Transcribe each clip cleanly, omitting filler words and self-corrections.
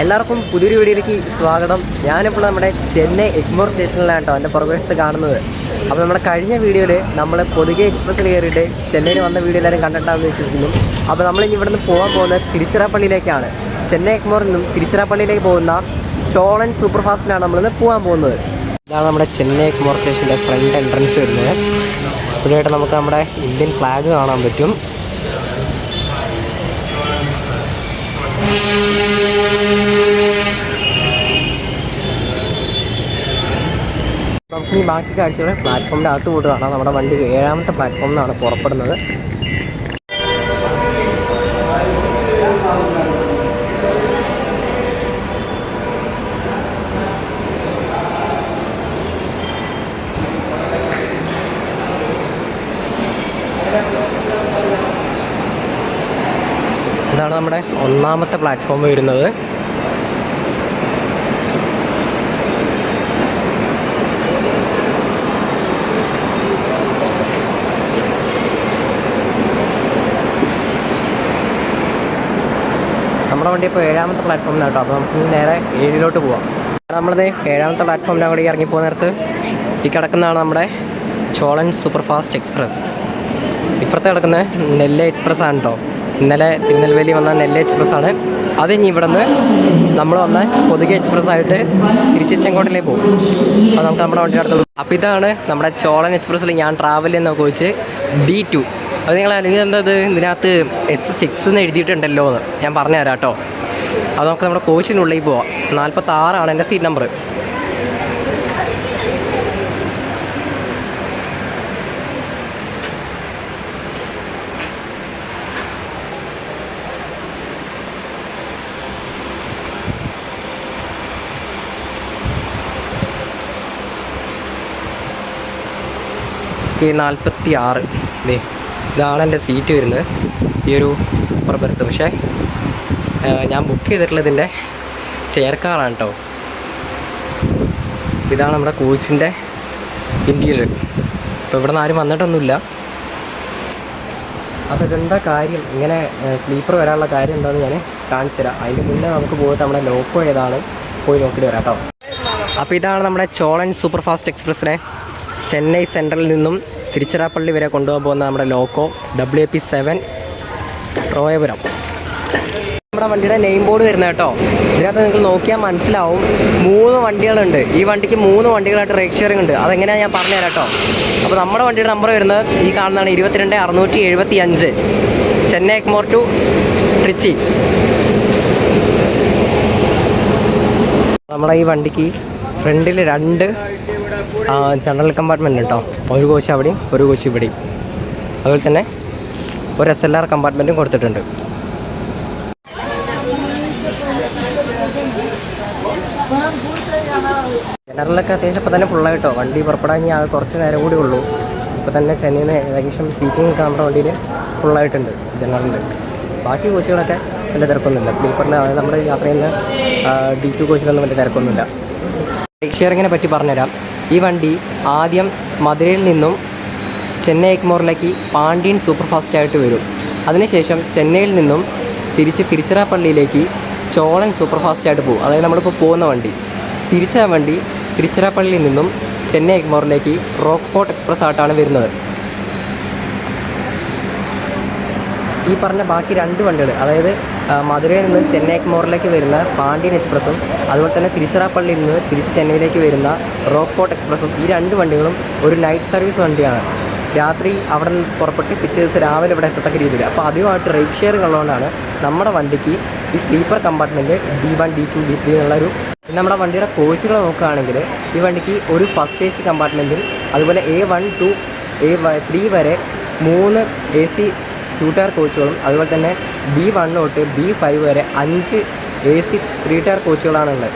എല്ലാവർക്കും പുതിയൊരു വീഡിയോയിലേക്ക് സ്വാഗതം. ഞാനിപ്പോൾ നമ്മുടെ ചെന്നൈ എഗ്മോർ സ്റ്റേഷനിലാണ് കേട്ടോ എൻ്റെ പുറകുവശത്ത് കാണുന്നത്. അപ്പോൾ നമ്മുടെ കഴിഞ്ഞ വീഡിയോയിൽ നമ്മൾ പൊതുകെ എക്സ്പ്രസ്സിൽ കയറിയിട്ട് ചെന്നൈയിൽ വന്ന വീഡിയോ എല്ലാവരും കണ്ടിട്ടാണെന്ന് വിശ്വസിക്കുന്നു. അപ്പോൾ നമ്മളിനി ഇവിടെ നിന്ന് പോകാൻ പോകുന്നത് തിരുച്ചിറപ്പള്ളിയിലേക്കാണ്. ചെന്നൈ എഗ്മോറിൽ നിന്നും തിരുച്ചിറപ്പള്ളിയിലേക്ക് പോകുന്ന ചോളൻ സൂപ്പർ ഫാസ്റ്റിലാണ് നമ്മളിന്ന് പോകാൻ പോകുന്നത്. ഇതാണ് നമ്മുടെ ചെന്നൈ എഗ്മോർ സ്റ്റേഷൻ്റെ ഫ്രണ്ട് എൻട്രൻസ് വരുന്നത്. ഇവിടെയായിട്ട് നമുക്ക് നമ്മുടെ ഇന്ത്യൻ ഫ്ലാഗ് കാണാൻ പറ്റും. നമുക്ക് ഈ ബാക്കി കാഴ്ചകൾ പ്ലാറ്റ്ഫോമിൻ്റെ അകത്ത് പോയിട്ട് കാണാം. നമ്മുടെ വണ്ടി 7ാമത്തെ പ്ലാറ്റ്ഫോമിൽ നിന്നാണ് പുറപ്പെടുന്നത്. ഇതാണ് നമ്മുടെ 1ാമത്തെ പ്ലാറ്റ്ഫോം വരുന്നത്. നമ്മുടെ വണ്ടി ഇപ്പോൾ 7ാമത്തെ പ്ലാറ്റ്ഫോമിലാണ് കേട്ടോ. അപ്പോൾ നമുക്ക് നേരെ 7ിലോട്ട് പോവാം. നമ്മളത് 7ാമത്തെ പ്ലാറ്റ്ഫോമിൻ്റെ അവിടെ ഇറങ്ങിപ്പോകുന്ന നേരത്ത് ഈ കിടക്കുന്നതാണ് നമ്മുടെ ചോളൻ സൂപ്പർ ഫാസ്റ്റ് എക്സ്പ്രസ്. ഇപ്പുറത്തെ കിടക്കുന്ന നെല്ല് എക്സ്പ്രസ് ആണ് കേട്ടോ. ഇന്നലെ തിരുനെൽവേലി വന്ന നെല്ല് എക്സ്പ്രസ് ആണ്. അത് ഇനി ഇവിടെ നിന്ന് നമ്മൾ വന്ന പൊതുകെ എക്സ്പ്രസ് ആയിട്ട് തിരിച്ച് ചെങ്കോട്ടയിലേക്ക് പോകും. അപ്പോൾ നമുക്ക് നമ്മുടെ വണ്ടി അടുത്ത്. അപ്പോൾ ഇതാണ് നമ്മുടെ ചോളൻ എക്സ്പ്രസ്സിൽ ഞാൻ ട്രാവൽ ചെയ്യുന്ന കോച്ച് D2. അത് നിങ്ങൾ അല്ലെങ്കിൽ എന്തത് ഇതിനകത്ത് S6 എന്ന് എഴുതിയിട്ടുണ്ടല്ലോ എന്ന് ഞാൻ പറഞ്ഞു തരാം കേട്ടോ. അത് നമുക്ക് നമ്മുടെ കോച്ചിനുള്ളിൽ പോവാം. 46 എൻ്റെ സീറ്റ് നമ്പർ. ഓക്കെ, 46. ഇതാണ് എൻ്റെ സീറ്റ് വരുന്നത്. ഈ ഒരു പുറപ്പെടുത്ത്. പക്ഷേ ഞാൻ ബുക്ക് ചെയ്തിട്ടുള്ളതിൻ്റെ ചെയർ കാറാണ് കേട്ടോ. ഇതാണ് നമ്മുടെ കോച്ചിൻ്റെ ഇൻറ്റീരിയർ. ഇപ്പോൾ ഇവിടെ നിന്ന് ആരും വന്നിട്ടൊന്നുമില്ല. അപ്പോൾ ഇതെന്താ കാര്യം, ഇങ്ങനെ സ്ലീപ്പർ വരാനുള്ള കാര്യം എന്താണെന്ന് ഞാൻ കാണിച്ചു തരാം. അതിന് മുന്നേ നമുക്ക് പോയിട്ട് നമ്മുടെ ലോക്കോ ഏതാണ് പോയി നോക്കിയിട്ട് വരാം കേട്ടോ. അപ്പോൾ ഇതാണ് നമ്മുടെ ചോളൻ സൂപ്പർ ഫാസ്റ്റ് എക്സ്പ്രസ്സിനെ ചെന്നൈ സെൻട്രലിൽ നിന്നും തിരുച്ചിറപ്പള്ളി വരെ കൊണ്ടുപോകാൻ പോകുന്ന നമ്മുടെ ലോക്കോ WP7 റോയപുരം. നമ്മുടെ വണ്ടിയുടെ നെയിം ബോർഡ് വരുന്നത് കേട്ടോ. ഇതിനകത്ത് നിങ്ങൾ നോക്കിയാൽ മനസ്സിലാവും 3 വണ്ടികളുണ്ട്. ഈ വണ്ടിക്ക് 3 വണ്ടികളായിട്ട് റേറ്റ് ഷെയറിംഗ് ഉണ്ട്. അതെങ്ങനെയാണ് ഞാൻ പറഞ്ഞുതരാം കേട്ടോ. അപ്പോൾ നമ്മുടെ വണ്ടിയുടെ നമ്പർ വരുന്നത് ഈ കാണുന്നതാണ് 22675 ചെന്നൈ എഗ്മോർ ടു ട്രിച്ചി. നമ്മുടെ ഈ വണ്ടിക്ക് ഫ്രണ്ടിൽ 2 ജനറൽ കമ്പാർട്ട്മെൻറ്റ് കേട്ടോ. ഒരു കോച്ച് അവിടെയും ഒരു കോച്ച് ഇവിടെയും. അതുപോലെ തന്നെ ഒരു SLR കമ്പാർട്ട്മെൻറ്റും കൊടുത്തിട്ടുണ്ട്. ജനറലൊക്കെ അത്യാവശ്യം ഇപ്പോൾ തന്നെ ഫുള്ളായിട്ടോ. വണ്ടി പുറപ്പെടാൻ ഇനി ആകെ കുറച്ച് നേരം കൂടി ഉള്ളൂ. ഇപ്പോൾ തന്നെ ചെന്നൈയിൽ നിന്ന് ഏകദേശം സീറ്റിംഗ് ഒക്കെ നമ്മുടെ വണ്ടിയിൽ ഫുള്ളായിട്ടുണ്ട് ജനറലിൽ. ബാക്കി കോച്ചുകളൊക്കെ വലിയ തിരക്കൊന്നുമില്ല. സ്ലീപ്പറിൽ അതായത് നമ്മുടെ യാത്ര ചെയ്യുന്ന D2 കോച്ചിലൊന്നും വലിയ തിരക്കൊന്നുമില്ല. റേറ്റ് ഷെയറിങ്ങിനെ പറ്റി പറഞ്ഞുതരാം. ഈ വണ്ടി ആദ്യം മധുരയിൽ നിന്നും ചെന്നൈ എഗ്മോറിലേക്ക് പാണ്ഡ്യൻ സൂപ്പർ ഫാസ്റ്റ് ആയിട്ട് വരും. അതിനുശേഷം ചെന്നൈയിൽ നിന്നും തിരുച്ചിറപ്പള്ളിയിലേക്ക് ചോളൻ സൂപ്പർ ഫാസ്റ്റ് ആയിട്ട് പോകും. അതായത് നമ്മളിപ്പോൾ പോകുന്ന വണ്ടി. തിരിച്ച വണ്ടി തിരുച്ചിറപ്പള്ളിയിൽ നിന്നും ചെന്നൈ എഗ്മോറിലേക്ക് റോക്ക്ഫോർട്ട് എക്സ്പ്രസ് ആയിട്ടാണ് വരുന്നത്. ഈ പറഞ്ഞ ബാക്കി 2 വണ്ടികൾ, അതായത് മധുരയിൽ നിന്ന് ചെന്നൈ എഗ്മോറിലേക്ക് വരുന്ന പാണ്ഡ്യൻ എക്സ്പ്രസ്സും അതുപോലെ തന്നെ തിരുച്ചിറപ്പള്ളിയിൽ നിന്ന് തിരിച്ച് ചെന്നൈയിലേക്ക് വരുന്ന റോക്ക്ഫോർട്ട് എക്സ്പ്രസ്സും, ഈ 2 വണ്ടികളും ഒരു നൈറ്റ് സർവീസ് വണ്ടിയാണ്. രാത്രി അവിടെ നിന്ന് പുറപ്പെട്ട് പിറ്റേ ദിവസം രാവിലെ ഇവിടെ എത്തത്തക്ക രീതിയിൽ. അപ്പോൾ അതുമായിട്ട് റേറ്റ് ഷെയറിംഗ് ഉള്ളതുകൊണ്ടാണ് നമ്മുടെ വണ്ടിക്ക് ഈ sleeper compartment D1, D2, D3 എന്നുള്ളൊരു. നമ്മുടെ വണ്ടിയുടെ കോച്ചുകൾ നോക്കുകയാണെങ്കിൽ ഈ വണ്ടിക്ക് ഒരു ഫസ്റ്റ് AC കമ്പാർട്ട്മെൻറ്റും അതുപോലെ A1 to A3 വരെ 3 AC 2 ടയർ കോച്ചുകളും അതുപോലെ തന്നെ B1 തൊട്ട് B5 വരെ 5 AC 3 ടയർ കോച്ചുകളാണുള്ളത്.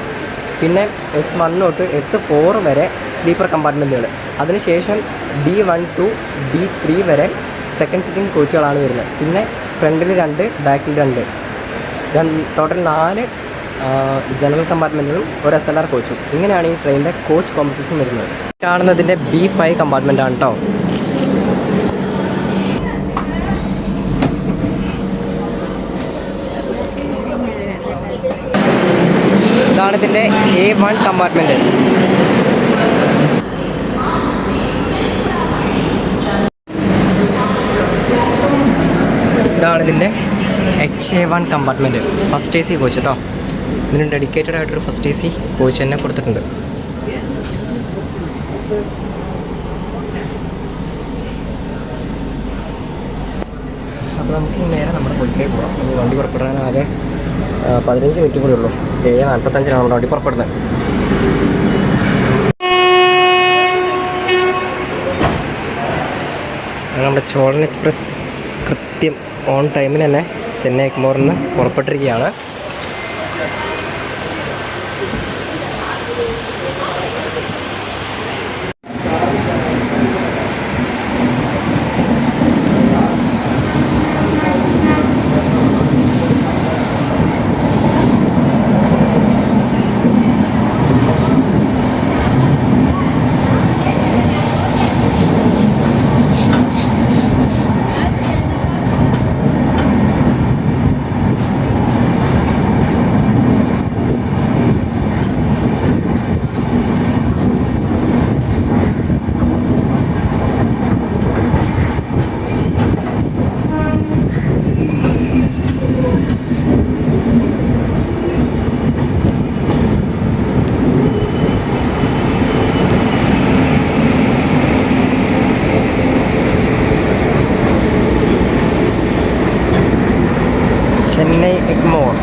പിന്നെ S1 തൊട്ട് S4 വരെ സ്ലീപ്പർ കമ്പാർട്ട്മെൻറ്റുകൾ. അതിനുശേഷം D1 to D3 വരെ സെക്കൻഡ് സിറ്റിംഗ് കോച്ചുകളാണ് വരുന്നത്. പിന്നെ ഫ്രണ്ടിൽ 2 ബാക്കിൽ 2, ടോട്ടൽ 4 ജനറൽ കമ്പാർട്ട്മെൻറ്റുകളും ഒരു SLR കോച്ചും. ഇങ്ങനെയാണ് ഈ ട്രെയിനിൻ്റെ കോച്ച് കോമ്പസിഷൻ വരുന്നത്. കാണുന്നതിൻ്റെ B5 കമ്പാർട്ട്മെൻറ്റാണ് കേട്ടോ. ഇതാണ് ഇതിൻ്റെ A1 കമ്പാർട്ട്മെൻറ്റ്. ഇതാണ് ഇതിൻ്റെ HA1 compartment. First AC coach കേട്ടോ. ഇതിന് ഡെഡിക്കേറ്റഡ് ആയിട്ടൊരു ഫസ്റ്റ് AC കോച്ച് തന്നെ കൊടുത്തിട്ടുണ്ട്. അപ്പോൾ നമുക്ക് നേരെ നമ്മുടെ കോച്ചിലേക്ക് പോകാം. വണ്ടി പുറപ്പെടാൻ ആകെ 15 മിനിറ്റ് കൂടെ ഉള്ളൂ. 7:45 നമ്മുടെ വണ്ടി പുറപ്പെടുന്നത്. നമ്മുടെ ചോളൻ എക്സ്പ്രസ് കൃത്യം ഓൺ ടൈമിന് തന്നെ ചെന്നൈ എഗ്മോറിൽ നിന്ന് പുറപ്പെട്ടിരിക്കുകയാണ്. ചെന്നൈ എഗ്മോർ.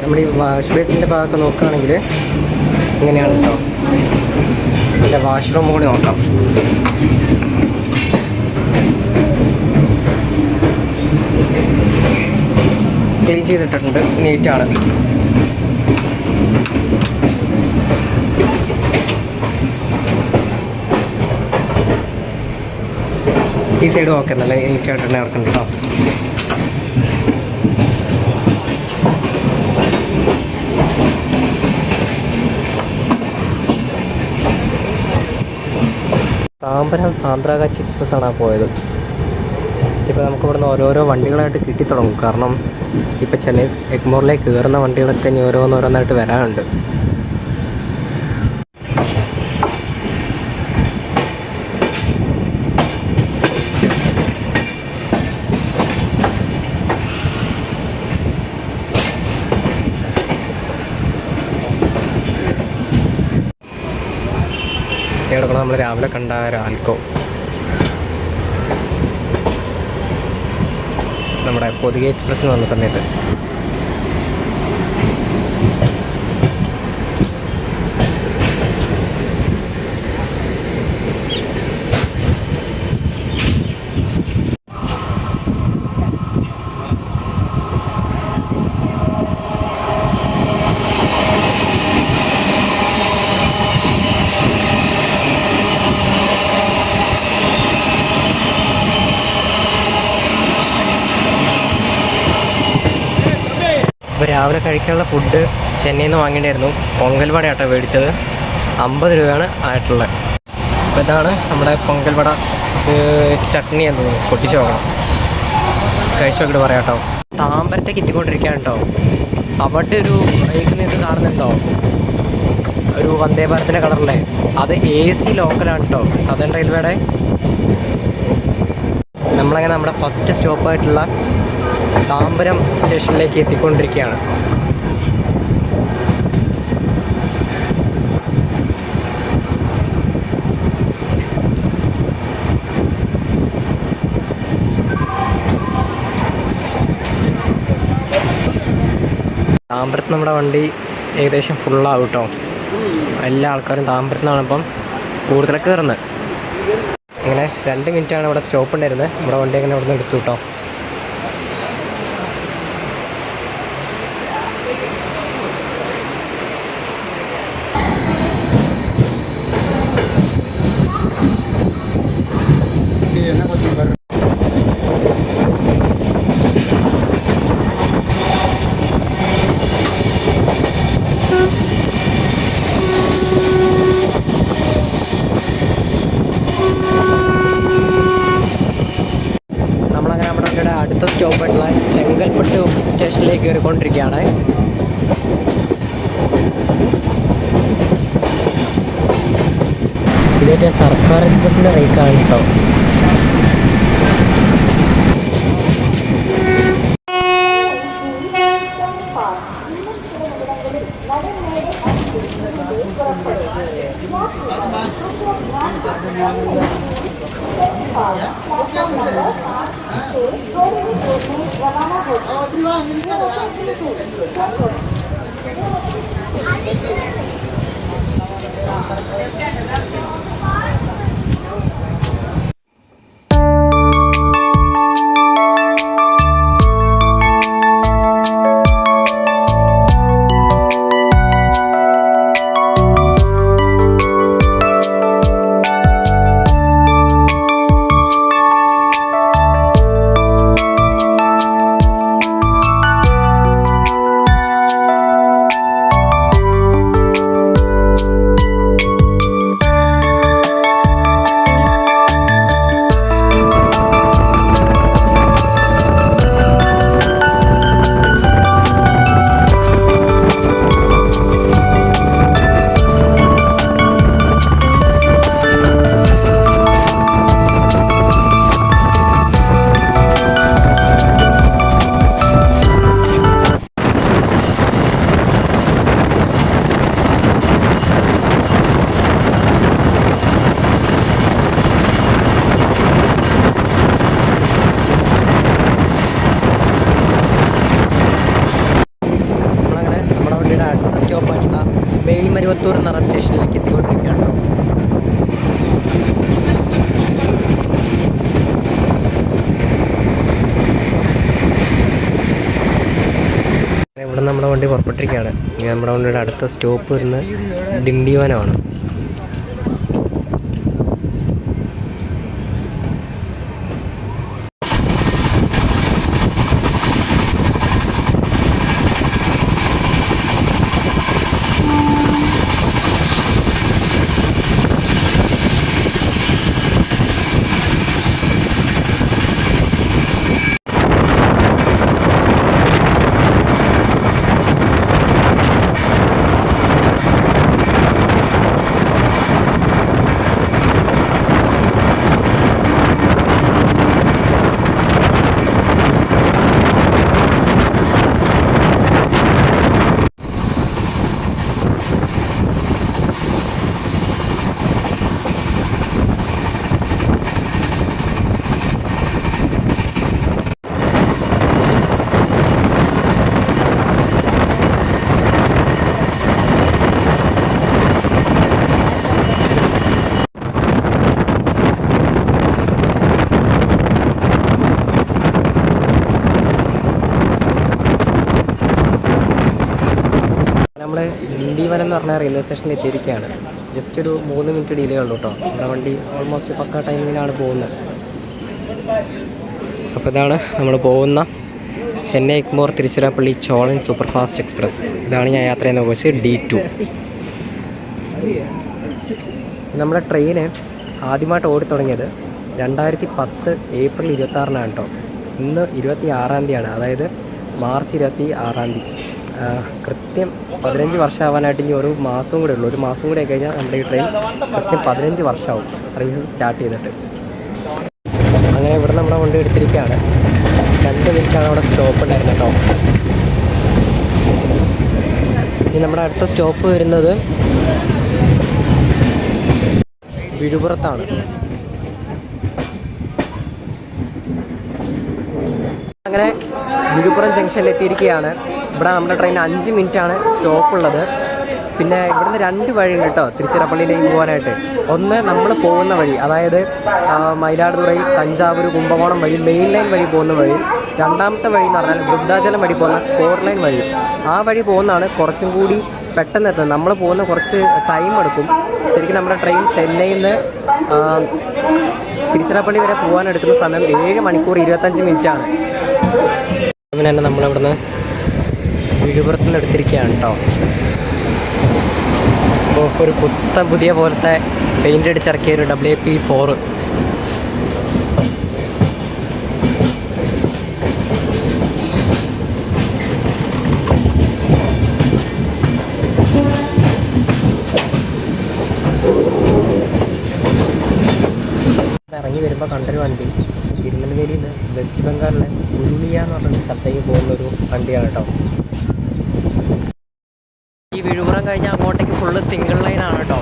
നമ്മുടെ ഈ വാഷ് ബേസിൻ്റെ ഭാഗമൊക്കെ നോക്കുകയാണെങ്കിൽ ഇങ്ങനെയാണ് കേട്ടോ. ഇതിൻ്റെ വാഷ്റൂം കൂടി നോക്കാം. ക്ലീൻ ചെയ്തിട്ടുണ്ട്, നീറ്റാണ്. ഈ സൈഡ് ഓക്കെ, നല്ല നീറ്റായിട്ട് തന്നെ ഇറക്കുന്നുണ്ട് കേട്ടോ. താമ്പരം സാന്ത്രാഗാച്ചി എക്സ്പ്രസ്സാണ് പോയത്. ഇപ്പോൾ നമുക്ക് ഇവിടുന്ന് ഓരോരോ വണ്ടികളായിട്ട് കിട്ടിത്തുടങ്ങും. കാരണം ഇപ്പോൾ ചെന്നൈ എഗ്മോറിലേക്ക് കയറുന്ന വണ്ടികളൊക്കെ ഇനി ഓരോന്നോരോന്നായിട്ട് വരാനുണ്ട്. കിടക്കണം നമ്മൾ രാവിലെ കണ്ട ആൽക്കോ, നമ്മുടെ പൊതുകെ എക്സ്പ്രസ്സിന് വന്ന സമയത്ത്. ഇപ്പോൾ രാവിലെ കഴിക്കാനുള്ള ഫുഡ് ചെന്നൈയിൽ നിന്ന് വാങ്ങിയിട്ടുണ്ടായിരുന്നു. പൊങ്കൽ വട ആട്ടോ മേടിച്ചത്. 50 രൂപയാണ് ആയിട്ടുള്ളത്. അപ്പോൾ ഇതാണ് നമ്മുടെ പൊങ്കൽ വട. ചട്നി എന്ന് തോന്നുന്നു, പൊട്ടിച്ച് നോക്കണം. കഴിച്ച് നോക്കിയിട്ട് പറയാം കേട്ടോ. താമ്പരത്തേക്ക് എത്തിക്കൊണ്ടിരിക്കുകയാണ് കേട്ടോ. അവിടെ ഒരു ബൈക്ക് നിങ്ങൾക്ക് കാണുന്നുണ്ടോ, ഒരു വന്ദേ ഭാരതിൻ്റെ കളറിലെ, അത് AC ലോക്കലാണ് കേട്ടോ, സദേൺ റെയിൽവേയുടെ. നമ്മളങ്ങനെ നമ്മുടെ ഫസ്റ്റ് സ്റ്റോപ്പായിട്ടുള്ള താമ്പരം സ്റ്റേഷനിലേക്ക് എത്തിക്കൊണ്ടിരിക്കുകയാണ്. താമ്പരത്ത് നമ്മുടെ വണ്ടി ഏകദേശം ഫുള്ളാവും കേട്ടോ. എല്ലാ ആൾക്കാരും താമ്പരത്ത് നിന്നാണ് ഇപ്പം കൂടുതലൊക്കെ കയറുന്നത്. ഇങ്ങനെ 2 മിനിറ്റാണ് ഇവിടെ സ്റ്റോപ്പ് ഉണ്ടായിരുന്നത്. നമ്മുടെ വണ്ടി അങ്ങനെ ഇവിടെ നിന്ന് എടുത്തു കേട്ടോ. വണ്ടിയുടെ അടുത്ത സ്റ്റോപ്പായിട്ടുള്ള ചെങ്കൽപ്പെട്ട് സ്റ്റേഷനിലേക്ക് കയറിക്കൊണ്ടിരിക്കുകയാണ്. ഇതേറ്റ സർക്കാർ എക്സ്പ്രസിൻ്റെ റേക്കാണ് കേട്ടോ. മേൽമരുവത്തൂർ എന്ന സ്റ്റേഷനിലേക്ക് എത്തിക്കൊണ്ടിരിക്കുകയാണ് കേട്ടോ. ഇവിടെ നമ്മുടെ വണ്ടി പുറപ്പെട്ടിരിക്കുകയാണ്. നമ്മുടെ വണ്ടിയുടെ അടുത്ത സ്റ്റോപ്പ് വരുന്നത് ഡിണ്ടിവനമാണ്. നമ്മൾ ഡിണ്ടിവനം എന്ന് പറഞ്ഞ റെയിൽവേ സ്റ്റേഷനിൽ എത്തിയിരിക്കുകയാണ്. ജസ്റ്റ് ഒരു 3 മിനിറ്റ് ഡിലേ ഉള്ളൂ കേട്ടോ. നമ്മുടെ വണ്ടി ഓൾമോസ്റ്റ് പക്ക ടൈമിങ്ങിനാണ് പോകുന്നത്. അപ്പോൾ ഇതാണ് നമ്മൾ പോകുന്ന ചെന്നൈ എഗ്മോർ തിരുച്ചിറപ്പള്ളി ചോളൻ സൂപ്പർ ഫാസ്റ്റ് എക്സ്പ്രസ്. ഇതാണ് ഞാൻ യാത്ര ചെയ്യുന്ന കോച്ച് D2. നമ്മുടെ ട്രെയിന് ആദ്യമായിട്ട് ഓടിത്തുടങ്ങിയത് 2010 ഏപ്രിൽ 26-നാണ് കേട്ടോ. ഇന്ന് 26-ാം തീയതിയാണ്, അതായത് മാർച്ച് 26-ാം തീയതി. കൃത്യം 15 വർഷമാവാനായിട്ട് ഇനി ഒരു മാസം കൂടെ ഉള്ളൂ. ഒരു മാസം കൂടെ കഴിഞ്ഞാൽ നമ്മുടെ ഈ ട്രെയിൻ കൃത്യം 15 വർഷമാവും സർവീസ് സ്റ്റാർട്ട് ചെയ്തിട്ട്. അങ്ങനെ ഇവിടെ നമ്മുടെ വണ്ടി എടുത്തിരിക്കുകയാണ്. 2 മിനിറ്റാണ് അവിടെ സ്റ്റോപ്പ് ഉണ്ടായിരുന്നത് കേട്ടോ. ഇനി നമ്മുടെ അടുത്ത സ്റ്റോപ്പ് വരുന്നത് വിഴുപുറത്താണ്. അങ്ങനെ വിഴുപ്പുറം ജംഗ്ഷനിൽ എത്തിയിരിക്കുകയാണ്. ഇവിടെ നമ്മുടെ ട്രെയിൻ 5 മിനിറ്റാണ് സ്റ്റോപ്പുള്ളത്. പിന്നെ ഇവിടുന്ന് 2 വഴിയുണ്ട് കേട്ടോ തിരുച്ചിറപ്പള്ളിയിലേക്ക് പോകാനായിട്ട്. ഒന്ന് നമ്മൾ പോകുന്ന വഴി, അതായത് മയിലാടുതുറൈ, തഞ്ചാവൂർ, കുംഭകോണം വഴി മെയിൻ ലൈൻ വഴി പോകുന്ന വഴി. രണ്ടാമത്തെ വഴി എന്ന് പറഞ്ഞാൽ വൃദ്ധാചലം വഴി പോകുന്ന കോർ ലൈൻ വഴി. ആ വഴി പോകുന്നതാണ് കുറച്ചും കൂടി പെട്ടെന്ന് എത്തുന്നത്. നമ്മൾ പോകുന്ന കുറച്ച് ടൈം എടുക്കും. ശരിക്കും നമ്മുടെ ട്രെയിൻ ചെന്നൈയിൽ നിന്ന് തിരുച്ചിറപ്പള്ളി വരെ പോകാനെടുക്കുന്ന സമയം 7 മണിക്കൂർ 25 മിനിറ്റാണ്. പിന്നെ തന്നെ നമ്മളിവിടുന്ന് വിഴുപുറത്ത് നിന്ന് എടുത്തിരിക്കുകയാണ് കേട്ടോ. അപ്പോൾ ഒരു പുതിയ പോലത്തെ പെയിൻ്റ് അടിച്ചിറക്കിയ ഒരു WP4. വെസ്റ്റ് ബംഗാളിലെ പുരുളിയ എന്ന് പറഞ്ഞൊരു സ്ഥലത്തേക്ക് പോകുന്നൊരു വണ്ടിയാണ് കേട്ടോ. ഈ വിഴുപുറം കഴിഞ്ഞാൽ അങ്ങോട്ടേക്ക് ഫുള്ള് സിംഗിൾ ലൈനാണ് കേട്ടോ.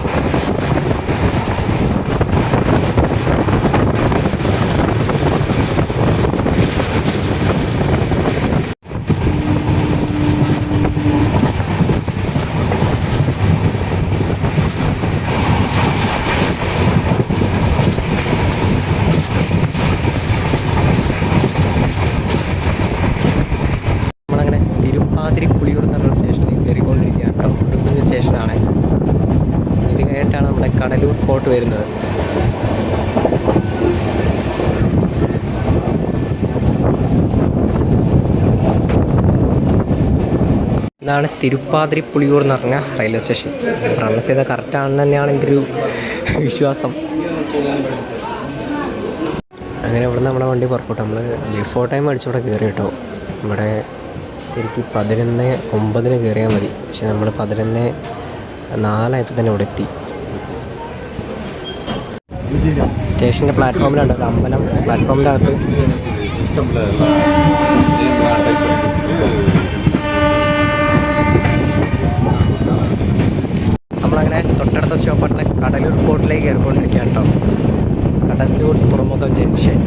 പുളിയൂർ എന്ന് പറഞ്ഞ സ്റ്റേഷനിൽ കയറിക്കൊണ്ടിരിക്കുക കേട്ടോ. ഒരു കുഞ്ഞ് സ്റ്റേഷനാണ് ഇത്. കഴിഞ്ഞിട്ടാണ് നമ്മുടെ കടലൂർ ഫോർട്ട് വരുന്നത്. ഇതാണ് തിരുപ്പാതിരി പുളിയൂർ എന്ന് പറഞ്ഞ റെയിൽവേ സ്റ്റേഷൻ. പ്രൊണൗൺസ് ചെയ്താൽ കറക്റ്റാണെന്ന് തന്നെയാണ് എൻ്റെ ഒരു വിശ്വാസം. അങ്ങനെ ഇവിടെ നമ്മുടെ വണ്ടി പുറപ്പെട്ടു. നമ്മൾ ബിഫോർ ടൈം അടിച്ചിവിടെ കയറി കേട്ടോ. ഇവിടെ ശരിക്കും 11:09 കയറിയാൽ മതി. പക്ഷെ നമ്മൾ 11:04 തന്നെ ഇവിടെ എത്തി. സ്റ്റേഷൻ്റെ പ്ലാറ്റ്ഫോമിലുണ്ട് ഒരു അമ്പലം. പ്ലാറ്റ്ഫോമിൻ്റെ അകത്ത് നമ്മളങ്ങനെ തൊട്ടടുത്ത സ്റ്റോപ്പായിട്ടുള്ള കടലൂർ പോർട്ടിലേക്ക് കയറിക്കൊണ്ടിരിക്കുകയാണ് കേട്ടോ. കടലൂർ തുറമുഖം ജംഗ്ഷൻ.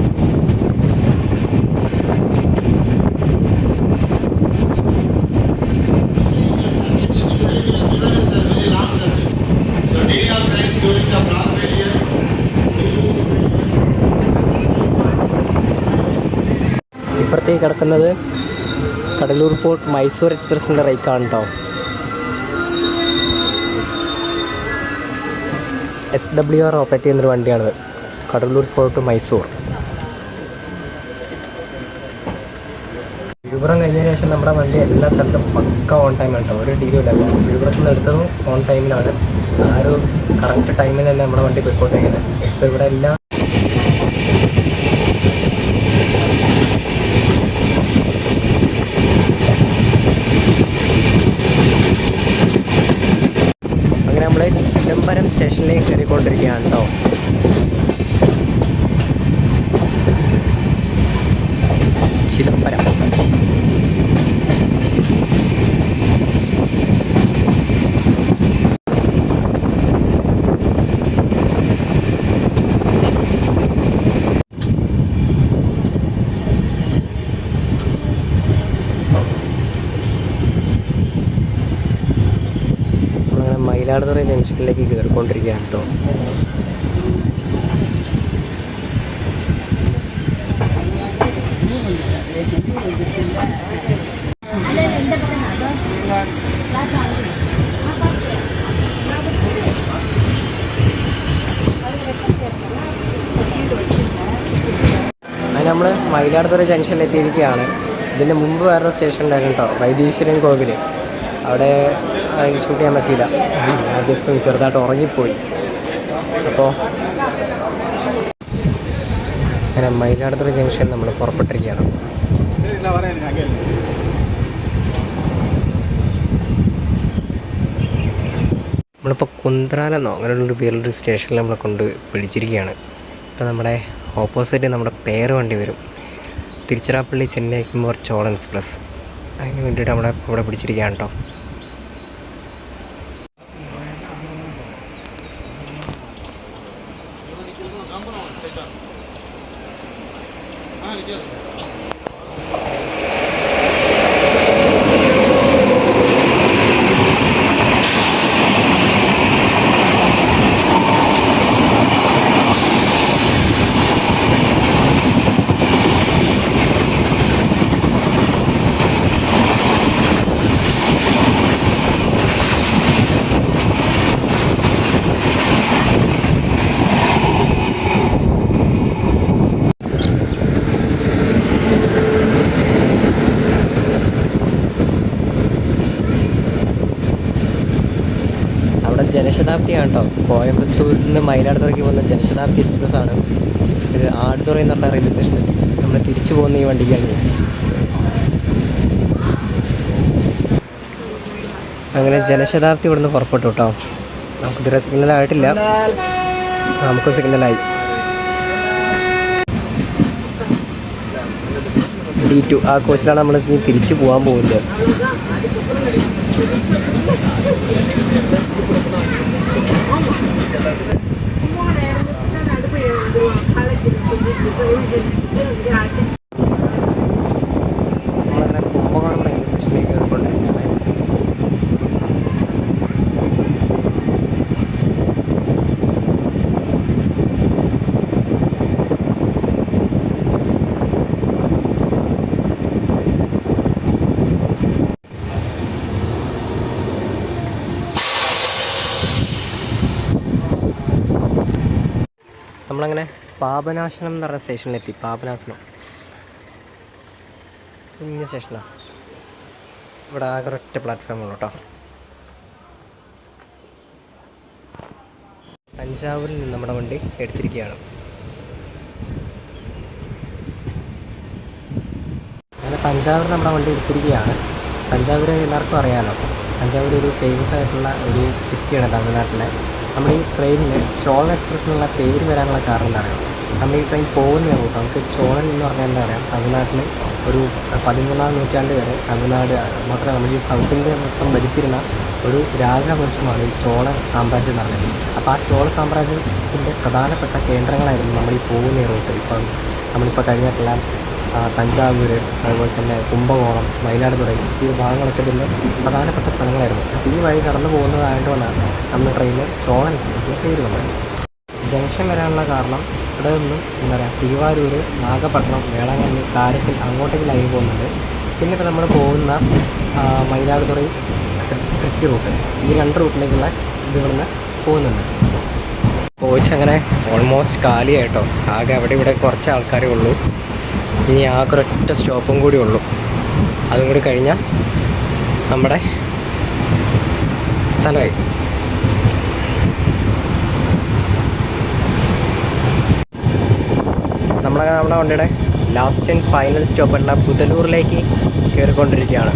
ഇപ്പുറത്തേക്ക് കിടക്കുന്നത് കടലൂർ പോർട്ട് മൈസൂർ എക്സ്പ്രസിൻ്റെ റേക്കാണ് കേട്ടോ. SWR ഓപ്പറേറ്റ് ചെയ്യുന്നൊരു വണ്ടിയാണിത്. കടലൂർ പോർട്ട് മൈസൂർ. വിഴുപുറം കഴിഞ്ഞതിന് ശേഷം നമ്മുടെ വണ്ടി എല്ലാ സ്ഥലത്തും പക്ക ഓൺ ടൈം കേട്ടോ. ഒരു ഡീലുമില്ല. വിഴുപുറത്ത് നിന്ന് എടുത്തതും ഓൺ ടൈമിലാണ്. ആ ഒരു കറക്റ്റ് ടൈമിൽ തന്നെ നമ്മുടെ വണ്ടി പോയിക്കൊണ്ടിരിക്കുന്നത്. ഇപ്പോൾ ഇവിടെ എല്ലാം അങ്ങനെ നമ്മൾ ചിദംബരം സ്റ്റേഷനിലേക്ക് കയറിക്കൊണ്ടിരിക്കുകയാണ് കേട്ടോ. ചിദംബരം മയിലാടുതുറ ജംഗ്ഷനിലേക്ക് കയറിക്കൊണ്ടിരിക്കുകയാണ് കേട്ടോ. അങ്ങനെ നമ്മൾ മയിലാടുതുറ ജംഗ്ഷനിലെത്തിയിരിക്കുകയാണ്. ഇതിൻ്റെ മുമ്പ് വേറൊരു സ്റ്റേഷൻ ഉണ്ടായിരുന്നു കേട്ടോ, വൈദ്യീശ്വരൻ കോവിൽ. അവിടെ ഷൂട്ട് ചെയ്യാൻ പറ്റിയില്ല. ആദ്യം ചെറുതായിട്ട് ഉറങ്ങിപ്പോയി. അപ്പോൾ അങ്ങനെ മയിലാടുതുറ ജംഗ്ഷൻ നമ്മൾ പുറപ്പെട്ടിരിക്കുകയാണ്. നമ്മളിപ്പോൾ കുന്ത്രാലെന്നോ അങ്ങനെയുള്ളൊരു പേരുള്ളൊരു സ്റ്റേഷനിൽ നമ്മളെ കൊണ്ട് പിടിച്ചിരിക്കുകയാണ്. ഇപ്പോൾ നമ്മുടെ ഓപ്പോസിറ്റ് നമ്മുടെ പേര് വണ്ടി വരും. തിരുച്ചിറപ്പള്ളി ചെന്നൈ എഗ്മോർ ചോളൻ എക്സ്പ്രസ്. അതിന് വേണ്ടിയിട്ട് നമ്മളെ ഇവിടെ പിടിച്ചിരിക്കുകയാണ് കേട്ടോ. ജനശതാബ്ദിയാണ് കേട്ടോ. കോയമ്പത്തൂരിൽ നിന്ന് മയിലാടുതുറയ്ക്ക് പോകുന്ന ജനശതാബ്ദി എക്സ്പ്രസ് ആണ്. ഇത് ആടുതുറ എന്ന് പറഞ്ഞ റെയിൽവേ സ്റ്റേഷനിൽ നമ്മൾ തിരിച്ചു പോകുന്ന ഈ വണ്ടിക്കാണ്. അങ്ങനെ ജനശതാബ്ദി ഇവിടുന്ന് പുറപ്പെട്ടു കേട്ടോ. നമുക്കിതുവരെ സിഗ്നലായിട്ടില്ല. നമുക്ക് സിഗ്നലായി. D2 ആ കോച്ചിലാണ് നമ്മൾ തിരിച്ചു പോകാൻ പോകുന്നത്. നമ്മളങ്ങനെ കുംഭകോണം റെയിൽവേ സ്റ്റേഷനിലേക്ക് കയറിക്കൊണ്ടിരിക്കുകയാണ്. നമ്മളങ്ങനെ പാപനാശനം എന്ന് പറഞ്ഞ സ്റ്റേഷനിലെത്തി. പാപനാശനം കുഞ്ഞ സ്റ്റേഷനാണ്. ഇവിടെ ആകെ ഒറ്റ പ്ലാറ്റ്ഫോമുള്ളൂ കേട്ടോ. തഞ്ചാവൂരിൽ നിന്ന് നമ്മുടെ വണ്ടി എടുത്തിരിക്കുകയാണ്. അങ്ങനെ തഞ്ചാവൂർ നമ്മുടെ വണ്ടി എടുത്തിരിക്കുകയാണ്. തഞ്ചാവൂർ എല്ലാവർക്കും അറിയാമല്ലോ. തഞ്ചാവൂർ ഒരു ഫേമസ് ആയിട്ടുള്ള ഒരു സിറ്റിയാണ് തമിഴ്നാട്ടിലെ. നമ്മുടെ ഈ ട്രെയിനിന് ചോളൻ എക്സ്പ്രസ് എന്നുള്ള പേര് വരാനുള്ള കാരണം എന്താണ്? നമ്മുടെ ഈ ട്രെയിൻ പോകുന്ന റൂട്ട് നമുക്ക് ചോളൻ എന്ന് പറഞ്ഞാൽ എന്താ പറയുക, തമിഴ്നാട്ടിൽ ഒരു 13-ാം നൂറ്റാണ്ട് വരെ തമിഴ്നാട് മാത്രമേ നമ്മുടെ ഈ സൗത്ത് ഇന്ത്യ മൊത്തം ഭരിച്ചിരുന്ന ഒരു രാജവംശമാണ് ഈ ചോള സാമ്രാജ്യം എന്ന് പറഞ്ഞത്. അപ്പോൾ ആ ചോള സാമ്രാജ്യത്തിൻ്റെ പ്രധാനപ്പെട്ട കേന്ദ്രങ്ങളായിരുന്നു നമ്മൾ ഈ പോകുന്ന റൂട്ട്. ഇപ്പം നമ്മളിപ്പോൾ കഴിഞ്ഞിട്ടുള്ള തഞ്ചാവൂർ, അതുപോലെ തന്നെ കുംഭകോണം, മയിലാടുതുറൈ ഈ ഭാഗങ്ങളൊക്കെ ഇതിൻ്റെ പ്രധാനപ്പെട്ട സ്ഥലങ്ങളായിരുന്നു. അപ്പോൾ ഈ വഴി കടന്നു പോകുന്നതായതുകൊണ്ടാണ് നമ്മുടെ ട്രെയിനിൽ ചോളൻ എക്സ്പ്രസ്സിന് പേര് വന്നത്. ജംഗ്ഷൻ വരാനുള്ള കാരണം ഇവിടെ നിന്നും എന്താ പറയുക, തിരുവാരൂർ, നാഗപട്ടണം, വേളാങ്കണ്ണി, കാരക്കൽ അങ്ങോട്ടേക്ക് ലൈൻ പോകുന്നുണ്ട്. പിന്നെ ഇപ്പോൾ നമ്മൾ പോകുന്ന മയിലാടുതുറൈ, തൃശ്ശി റൂട്ട്, ഈ 2 റൂട്ടിലേക്കുള്ള ഇത് ഇവിടുന്ന് പോകുന്നുണ്ട്. കോച്ച് അങ്ങനെ ഓൾമോസ്റ്റ് കാലിയായിട്ടോ. ആകെ അവിടെ ഇവിടെ കുറച്ച് ആൾക്കാരേ ഉള്ളൂ. ഇനി ആകെ ഒരൊറ്റ സ്റ്റോപ്പും കൂടി ഉള്ളൂ. അതും കൂടി കഴിഞ്ഞാൽ നമ്മുടെ സ്ഥലമായി. നമ്മളങ്ങനെ നമ്മുടെ വണ്ടിയുടെ ലാസ്റ്റ് ആൻഡ് ഫൈനൽ സ്റ്റോപ്പുള്ള പുതലൂരിലേക്ക് കയറിക്കൊണ്ടിരിക്കുകയാണ്.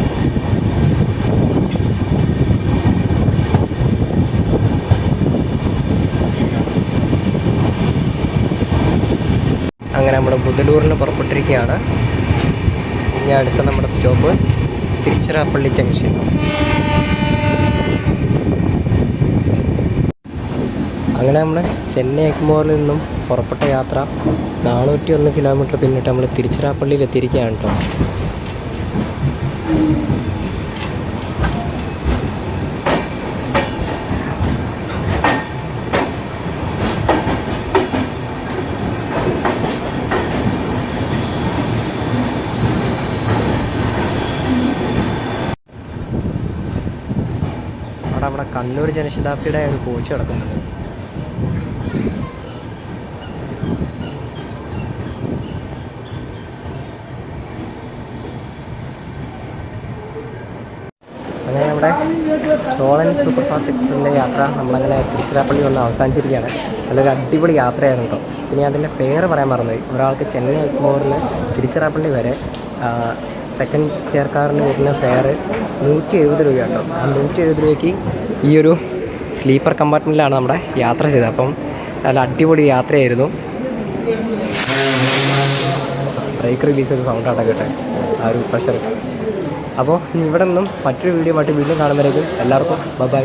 അങ്ങനെ നമ്മൾ പുതലൂരിന് പുറപ്പെട്ടിരിക്കുകയാണ്. ഇനി അടുത്ത നമ്മുടെ സ്റ്റോപ്പ് തിരുച്ചിറപ്പള്ളി ജംഗ്ഷൻ. അങ്ങനെ നമ്മൾ ചെന്നൈ എഗ്മോറിൽ നിന്നും പുറപ്പെട്ട യാത്ര 401 കിലോമീറ്റർ പിന്നിട്ട് നമ്മൾ തിരുച്ചിറപ്പള്ളിയിൽ എത്തിയിരിക്കുകയാണ് കേട്ടോ. അവിടെ കണ്ണൂർ ജനശതാബ്ദിയുടെ ഒരു കോച്ച് കിടക്കുന്നുണ്ട്. അങ്ങനെ നമ്മുടെ ചോളൻ സൂപ്പർ ഫാസ്റ്റ് എക്സ്പ്രസിൻ്റെ യാത്ര നമ്മളങ്ങനെ തിരുച്ചിറപ്പള്ളി വന്ന് അവസാനിച്ചിരിക്കുകയാണ്. നല്ലൊരു അടിപൊളി യാത്രയായിരുന്നു കേട്ടോ. പിന്നെ അതിൻ്റെ ഫെയർ പറയാൻ മറന്നുപോയി. ഒരാൾക്ക് ചെന്നൈ എഗ്മോറിൽ തിരുച്ചിറപ്പള്ളി വരെ സെക്കൻഡ് ചെയർക്കാരന് വരുന്ന ഫെയർ 170 രൂപ കേട്ടോ. ആ 170 രൂപയ്ക്ക് ഈ ഒരു സ്ലീപ്പർ കമ്പാർട്ട്മെൻറ്റിലാണ് നമ്മുടെ യാത്ര ചെയ്തത്. അപ്പം നല്ല അടിപൊളി യാത്രയായിരുന്നു. ബ്രേക്ക് റിലീസ് ചെയ്ത് സൗണ്ട് അടക്കട്ടെ ആ ഒരു പ്രഷർ. അപ്പോൾ ഇവിടെ നിന്നും മറ്റൊരു വീഡിയോ ആയിട്ട് വീണ്ടും കാണുമ്പോഴേക്കും എല്ലാവർക്കും ബൈ.